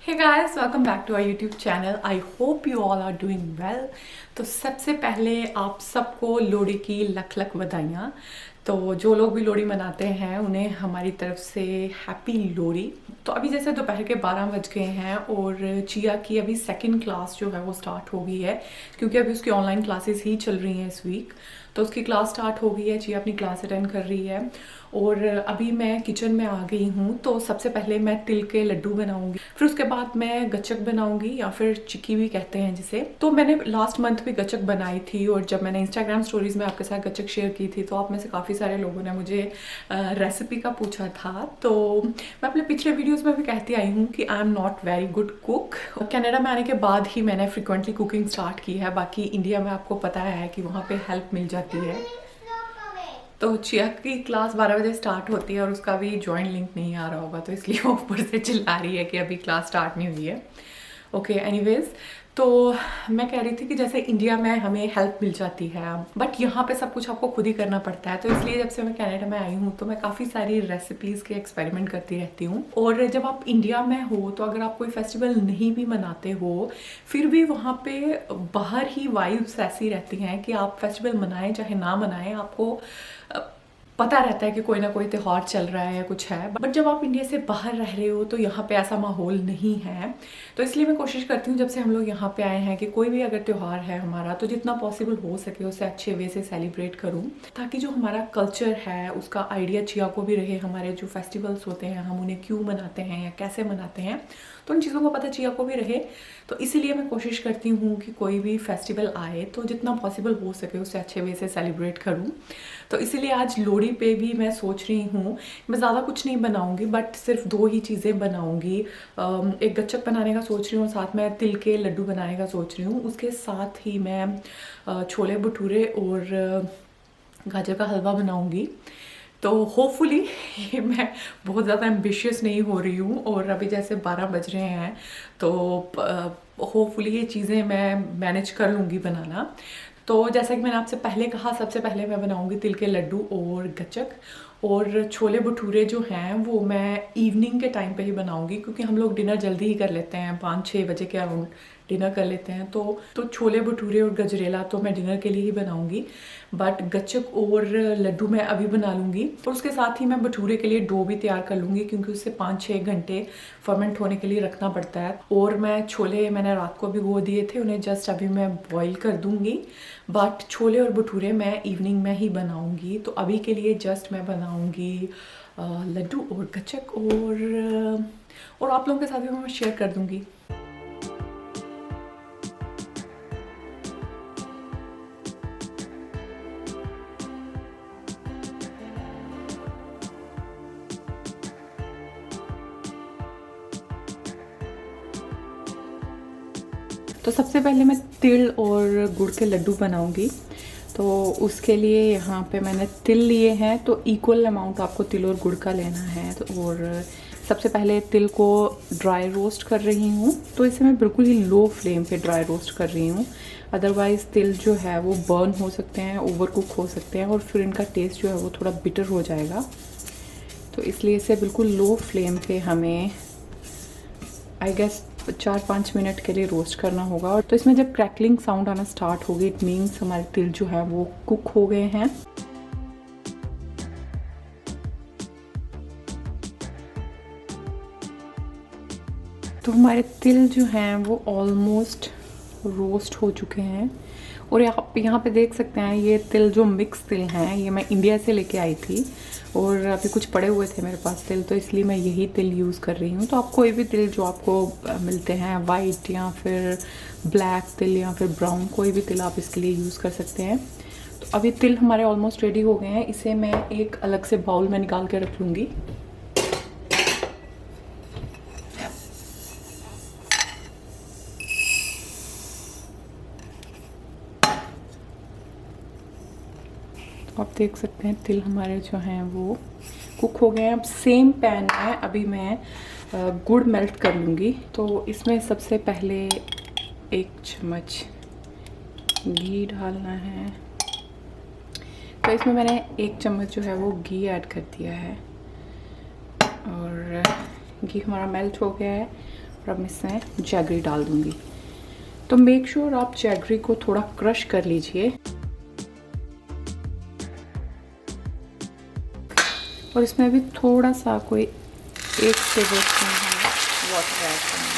Hey guys, welcome back to our YouTube channel. I hope you all are doing well. तो सबसे पहले आप सबको लोहड़ी की लख लख बधाइयाँ। तो जो लोग भी लोहड़ी मनाते हैं उन्हें हमारी तरफ से हैप्पी लोहड़ी। तो अभी जैसे दोपहर के 12 बज गए हैं और चिया की अभी सेकंड क्लास जो है वो स्टार्ट हो गई है, क्योंकि अभी उसकी ऑनलाइन क्लासेस ही चल रही हैं इस वीक। तो उसकी क्लास स्टार्ट हो गई है, चिया अपनी क्लास अटेंड कर रही है और अभी मैं किचन में आ गई हूँ। तो सबसे पहले मैं तिल के लड्डू बनाऊंगी, फिर उसके बाद मैं गच्चक बनाऊंगी या फिर चिक्की भी कहते हैं जिसे। तो मैंने लास्ट मंथ भी गच्चक बनाई थी और जब मैंने इंस्टाग्राम स्टोरीज में आपके साथ गच्चक शेयर की थी तो आप में से काफ़ी सारे लोगों ने मुझे रेसिपी का पूछा था। तो मैं अपने पिछले वीडियोस में भी कहती आई हूँ कि I am not very good cook. Canada में आने के बाद ही मैंने फ्रिक्वेंटली कुकिंग स्टार्ट की है, बाकी इंडिया में आपको पता है कि वहाँ पे हेल्प मिल जाती है। तो चिया की क्लास 12 बजे स्टार्ट होती है और उसका भी ज्वाइन लिंक नहीं आ रहा होगा, तो इसलिए वो ऊपर से चिल्ला रही है कि अभी क्लास स्टार्ट नहीं हुई है। ओके, एनीवेज, तो मैं कह रही थी कि जैसे इंडिया में हमें हेल्प मिल जाती है, बट यहाँ पे सब कुछ आपको खुद ही करना पड़ता है। तो इसलिए जब से मैं कनाडा में आई हूँ तो मैं काफ़ी सारी रेसिपीज़ के एक्सपेरिमेंट करती रहती हूँ। और जब आप इंडिया में हो तो अगर आप कोई फेस्टिवल नहीं भी मनाते हो, फिर भी वहाँ पे बाहर ही वाइब्स ऐसी रहती हैं कि आप फेस्टिवल मनाएं चाहे ना मनाएं, आपको पता रहता है कि कोई ना कोई त्यौहार चल रहा है या कुछ है। बट जब आप इंडिया से बाहर रह रहे हो तो यहाँ पे ऐसा माहौल नहीं है। तो इसलिए मैं कोशिश करती हूँ जब से हम लोग यहाँ पे आए हैं कि कोई भी अगर त्यौहार है हमारा तो जितना पॉसिबल हो सके उसे अच्छे वे से सेलिब्रेट करूँ, ताकि जो हमारा कल्चर है उसका आइडिया चिया को भी रहे। हमारे जो फेस्टिवल्स होते हैं हम उन्हें क्यों मनाते हैं या कैसे मनाते हैं, तो उन चीज़ों का पता चिया को भी रहे। तो इसीलिए मैं कोशिश करती हूँ कि कोई भी फेस्टिवल आए तो जितना पॉसिबल हो सके उसे अच्छे वे से सेलिब्रेट करूँ। तो इसीलिए आज लोहड़ी पे भी मैं सोच रही हूँ, मैं ज़्यादा कुछ नहीं बनाऊँगी बट सिर्फ 2 ही चीज़ें बनाऊँगी। एक गच्चक बनाने का सोच रही हूँ, साथ में तिल के लड्डू बनाने का सोच रही हूँ। उसके साथ ही मैं छोले भटूरे और गाजर का हलवा बनाऊँगी। तो होपफुली ये मैं बहुत ज़्यादा एम्बिशियस नहीं हो रही हूँ और अभी जैसे 12 बज रहे हैं तो होपफुली ये चीज़ें मैं मैनेज कर लूँगी बनाना। तो जैसा कि मैंने आपसे पहले कहा, सबसे पहले मैं बनाऊँगी तिल के लड्डू और गच्चक, और छोले भटूरे जो हैं वो मैं इवनिंग के टाइम पे ही बनाऊँगी, क्योंकि हम लोग डिनर जल्दी ही कर लेते हैं, 5-6 बजे के अराउंड डिनर कर लेते हैं। तो छोले भटूरे और गजरेला तो मैं डिनर के लिए ही बनाऊंगी, बट गच्चक और लड्डू मैं अभी बना लूँगी। और उसके साथ ही मैं भटूरे के लिए डो भी तैयार कर लूँगी, क्योंकि उससे 5-6 घंटे फर्मेंट होने के लिए रखना पड़ता है। और मैं छोले मैंने रात को भिगो दिए थे, उन्हें जस्ट अभी मैं बॉईल कर दूँगी, बट छोले और भटूरे मैं इवनिंग में ही बनाऊँगी। तो अभी के लिए जस्ट मैं बनाऊँगी लड्डू और गच्चक, और आप लोगों के साथ भी मैं शेयर कर दूँगी। तो सबसे पहले मैं तिल और गुड़ के लड्डू बनाऊंगी। तो उसके लिए यहाँ पे मैंने तिल लिए हैं, तो इक्वल अमाउंट आपको तिल और गुड़ का लेना है। तो और सबसे पहले तिल को ड्राई रोस्ट कर रही हूँ। तो इसे मैं बिल्कुल ही लो फ्लेम पे ड्राई रोस्ट कर रही हूँ, अदरवाइज़ तिल जो है वो बर्न हो सकते हैं, ओवर कुक हो सकते हैं और फिर इनका टेस्ट जो है वो थोड़ा बिटर हो जाएगा। तो इसलिए इसे बिल्कुल लो फ्लेम पे हमें आई गेस 4-5 मिनट के लिए रोस्ट करना होगा। और तो इसमें जब क्रैकलिंग साउंड आना स्टार्ट होगी, इट मीन्स हमारे तिल जो है वो कुक हो गए हैं। तो हमारे तिल जो हैं वो ऑलमोस्ट रोस्ट हो चुके हैं। और आप यहाँ पे देख सकते हैं ये तिल जो मिक्स तिल हैं ये मैं इंडिया से लेके आई थी, और अभी कुछ पड़े हुए थे मेरे पास तिल, तो इसलिए मैं यही तिल यूज़ कर रही हूँ। तो आप कोई भी तिल जो आपको मिलते हैं, वाइट या फिर ब्लैक तिल या फिर ब्राउन, कोई भी तिल आप इसके लिए यूज़ कर सकते हैं। तो अभी तिल हमारे ऑलमोस्ट रेडी हो गए हैं, इसे मैं एक अलग से बाउल में निकाल के रख लूँगी। आप देख सकते हैं तिल हमारे जो हैं वो कुक हो गए हैं। अब सेम पैन में अभी मैं गुड़ मेल्ट कर लूँगी। तो इसमें सबसे पहले 1 चम्मच घी डालना है। तो इसमें मैंने 1 चम्मच जो है वो घी ऐड कर दिया है और घी हमारा मेल्ट हो गया है। और अब मैं इसमें जैगरी डाल दूँगी। तो मेक श्योर आप जैगरी को थोड़ा क्रश कर लीजिए और इसमें भी थोड़ा सा कोई 1 टेबलस्पून हमें वाटर ऐड करना है।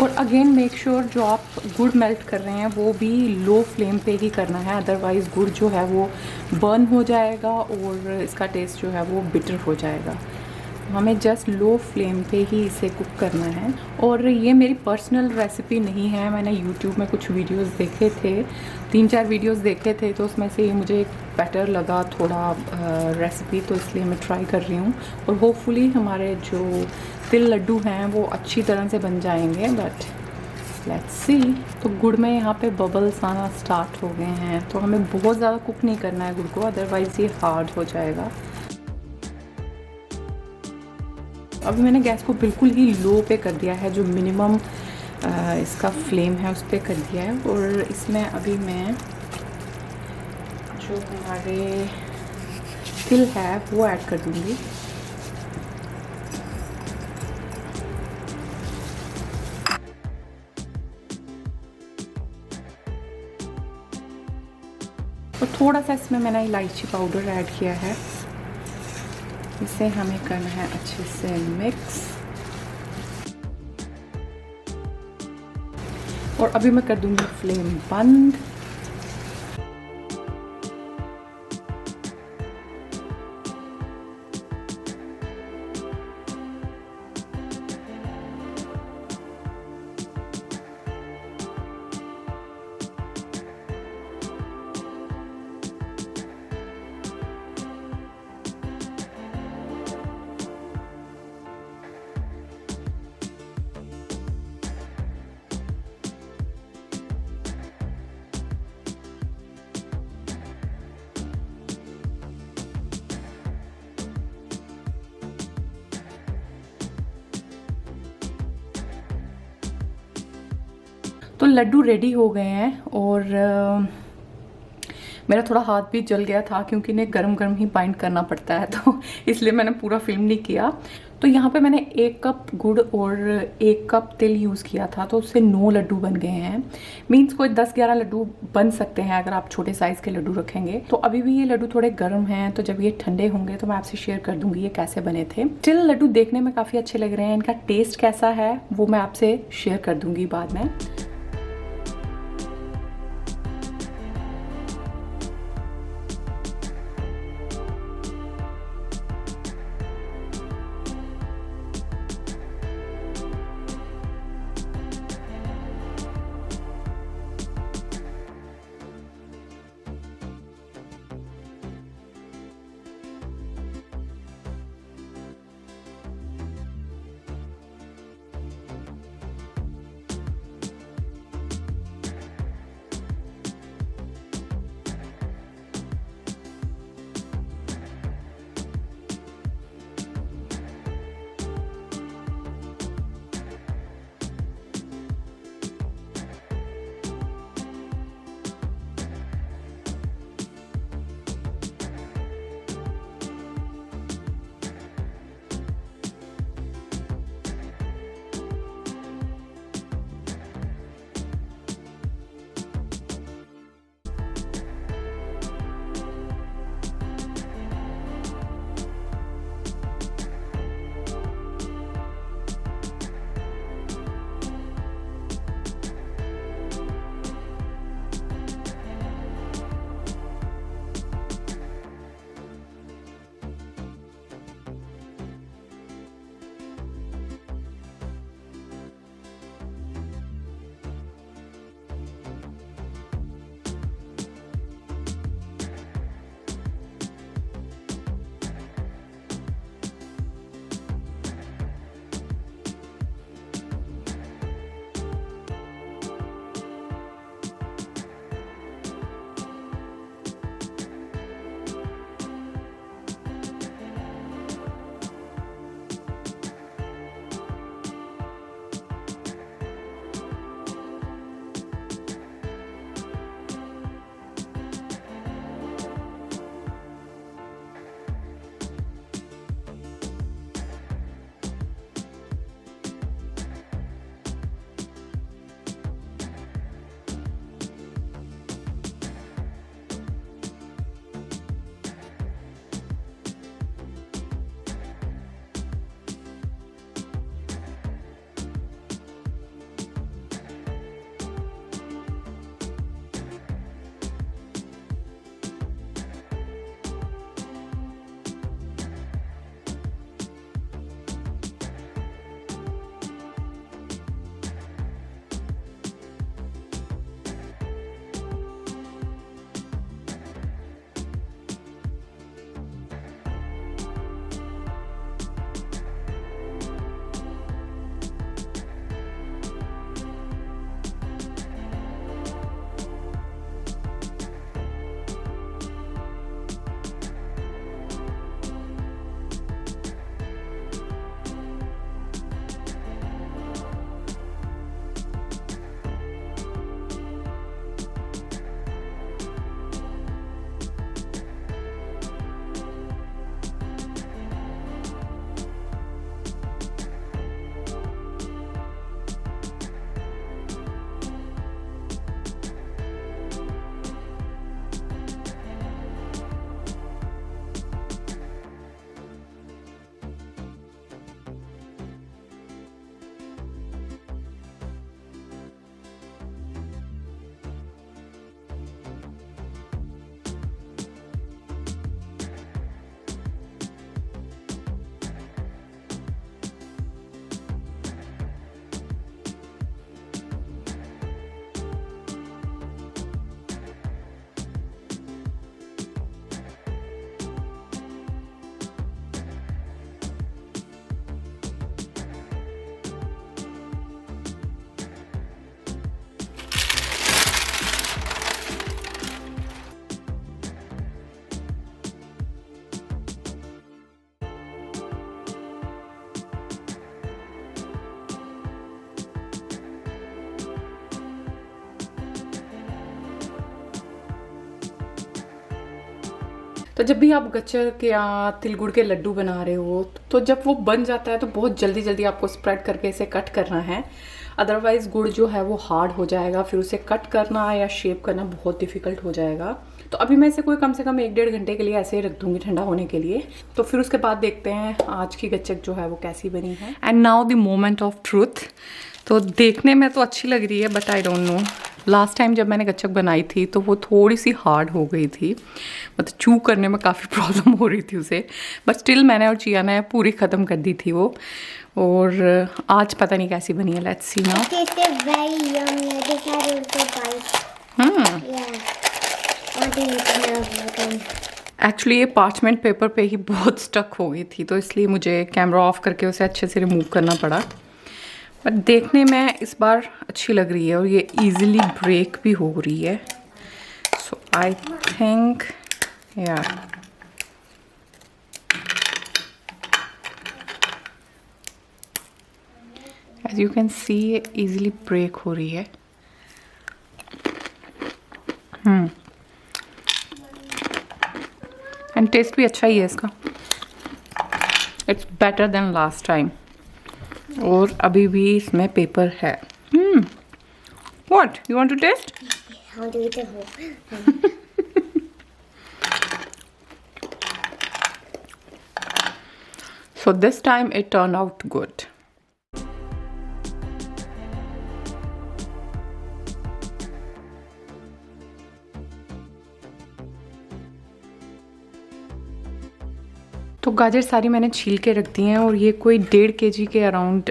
और अगेन मेक श्योर जो आप गुड़ मेल्ट कर रहे हैं वो भी लो फ्लेम पे ही करना है, अदरवाइज़ गुड़ जो है वो बर्न हो जाएगा और इसका टेस्ट जो है वो बिटर हो जाएगा। हमें जस्ट लो फ्लेम पे ही इसे कुक करना है। और ये मेरी पर्सनल रेसिपी नहीं है, मैंने यूट्यूब में कुछ वीडियोस देखे थे, 3-4 वीडियोस देखे थे, तो उसमें से ये मुझे एक बेटर लगा थोड़ा रेसिपी, तो इसलिए मैं ट्राई कर रही हूँ। और होपफुली हमारे जो तिल लड्डू हैं वो अच्छी तरह से बन जाएंगे, बट लेट्स सी। तो गुड़ में यहाँ पे बबल्स आना स्टार्ट हो गए हैं, तो हमें बहुत ज़्यादा कुक नहीं करना है गुड़ को, अदरवाइज़ ये हार्ड हो जाएगा। अभी मैंने गैस को बिल्कुल ही लो पे कर दिया है, जो मिनिमम इसका फ्लेम है उस पर कर दिया है। और इसमें अभी मैं जो हमारे तिल है वो ऐड कर दूँगी। और थोड़ा सा इसमें मैंने इलायची पाउडर ऐड किया है। इसे हमें करना है अच्छे से मिक्स। और अभी मैं कर दूंगी फ्लेम बंद। तो लड्डू रेडी हो गए हैं और मेरा थोड़ा हाथ भी जल गया था क्योंकि इन्हें गरम गरम ही बाइंड करना पड़ता है, तो इसलिए मैंने पूरा फिल्म नहीं किया। तो यहाँ पे मैंने 1 कप गुड़ और 1 कप तिल यूज़ किया था, तो उससे 9 लड्डू बन गए हैं। मीन्स कोई 10-11 लड्डू बन सकते हैं अगर आप छोटे साइज़ के लड्डू रखेंगे। तो अभी भी ये लड्डू थोड़े गर्म हैं, तो जब ये ठंडे होंगे तो मैं आपसे शेयर कर दूंगी ये कैसे बने थे। तिल लड्डू देखने में काफ़ी अच्छे लग रहे हैं, इनका टेस्ट कैसा है वो मैं आपसे शेयर कर दूंगी बाद में। तो जब भी आप गच्चक या तिल गुड़ के लड्डू बना रहे हो तो जब वो बन जाता है तो बहुत जल्दी जल्दी आपको स्प्रेड करके इसे कट करना है, अदरवाइज गुड़ जो है वो हार्ड हो जाएगा, फिर उसे कट करना या शेप करना बहुत डिफिकल्ट हो जाएगा। तो अभी मैं इसे कोई कम से कम 1-1.5 घंटे के लिए ऐसे ही रख दूंगी ठंडा होने के लिए। तो फिर उसके बाद देखते हैं आज की गच्चक जो है वो कैसी बनी है। And now the moment of truth. तो देखने में तो अच्छी लग रही है but I don't know, last time जब मैंने गच्चक बनाई थी तो वो थोड़ी सी हार्ड हो गई थी, मतलब चू करने में काफ़ी प्रॉब्लम हो रही थी उसे, बट स्टिल मैंने और चिया ने पूरी ख़त्म कर दी थी वो। और आज पता नहीं कैसी बनी है, लेट्स सी नाउ। एक्चुअली ये पार्चमेंट पेपर पे ही बहुत स्टक हो गई थी तो इसलिए मुझे कैमरा ऑफ करके उसे अच्छे से रिमूव करना पड़ा, बट देखने में इस बार अच्छी लग रही है और ये इजीली ब्रेक भी हो रही है। सो आई थिंक यार एज यू कैन सी ये इजीली ब्रेक हो रही है। एंड टेस्ट भी अच्छा ही है इसका, it's better than last time. और अभी भी इसमें पेपर है। What? You want to taste? I want to eat the whole. So this time it turned out good. तो गाजर सारी मैंने छील के रख दी हैं और ये कोई 1.5 kg के अराउंड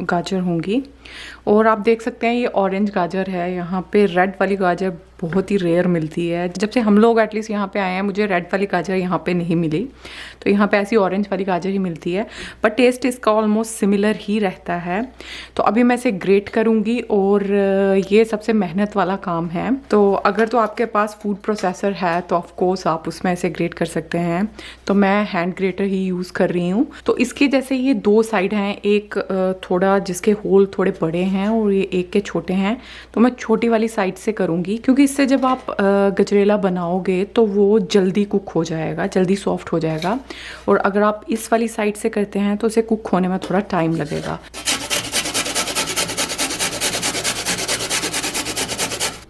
गाजर होंगी। और आप देख सकते हैं ये ऑरेंज गाजर है, यहाँ पे रेड वाली गाजर बहुत ही रेयर मिलती है। जब से हम लोग एटलीस्ट यहाँ पे आए हैं मुझे रेड वाली गाजर यहाँ पे नहीं मिली, तो यहाँ पे ऐसी ऑरेंज वाली गाजर ही मिलती है, बट टेस्ट इसका ऑलमोस्ट सिमिलर ही रहता है। तो अभी मैं इसे ग्रेट करूँगी और ये सबसे मेहनत वाला काम है। तो अगर तो आपके पास फूड प्रोसेसर है तो ऑफकोर्स आप उसमें इसे ग्रेट कर सकते हैं, तो मैं हैंड ग्रेटर ही यूज़ कर रही हूँ। तो इसके जैसे ये 2 साइड हैं, एक थोड़ा जिसके होल थोड़े बड़े हैं और ये एक के छोटे हैं, तो मैं छोटी वाली साइड से करूँगी क्योंकि इससे जब आप गजरेला बनाओगे तो वो जल्दी कुक हो जाएगा, जल्दी सॉफ्ट हो जाएगा। और अगर आप इस वाली साइड से करते हैं तो उसे कुक होने में थोड़ा टाइम लगेगा।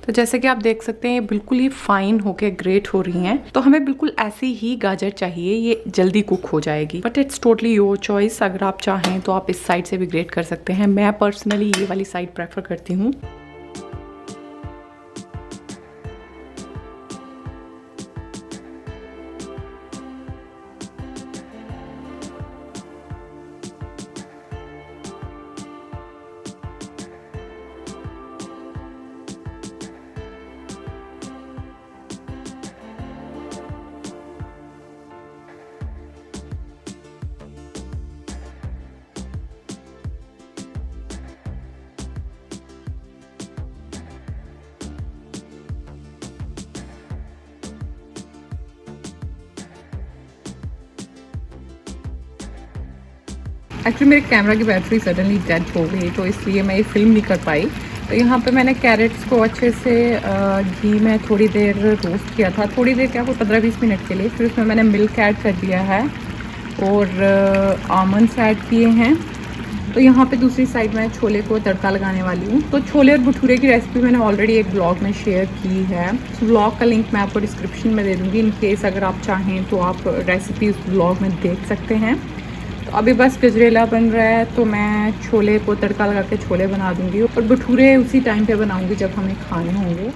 तो जैसे कि आप देख सकते हैं ये बिल्कुल ही फाइन होके ग्रेट हो रही हैं, तो हमें बिल्कुल ऐसी ही गाजर चाहिए, ये जल्दी कुक हो जाएगी। But it's totally your choice, अगर आप चाहें तो आप इस साइड से भी ग्रेट कर सकते हैं। मैं पर्सनली ये वाली साइड प्रेफर करती हूँ। एक्चुअली मेरे कैमरा की बैटरी सडनली डेड हो गई तो इसलिए मैं ये फिल्म नहीं कर पाई। तो यहाँ पे मैंने कैरेट्स को अच्छे से घी में थोड़ी देर रोस्ट किया था, थोड़ी देर क्या, कोई 15-20 मिनट के लिए। फिर उसमें मैंने मिल्क ऐड कर दिया है और आमंड्स ऐड किए हैं। तो यहाँ पे दूसरी साइड में छोले को तड़का लगाने वाली हूँ। तो छोले और भटूरे की रेसिपी मैंने ऑलरेडी एक ब्लॉग में शेयर की है, ब्लॉग का लिंक मैं आपको डिस्क्रिप्शन में दे दूँगी। इन केस अगर आप चाहें तो आप रेसिपी उस ब्लॉग में देख सकते हैं। तो अभी बस गजरेला बन रहा है तो मैं छोले को तड़का लगा के छोले बना दूँगी और भटूरे उसी टाइम पे बनाऊँगी जब हमें खाने होंगे।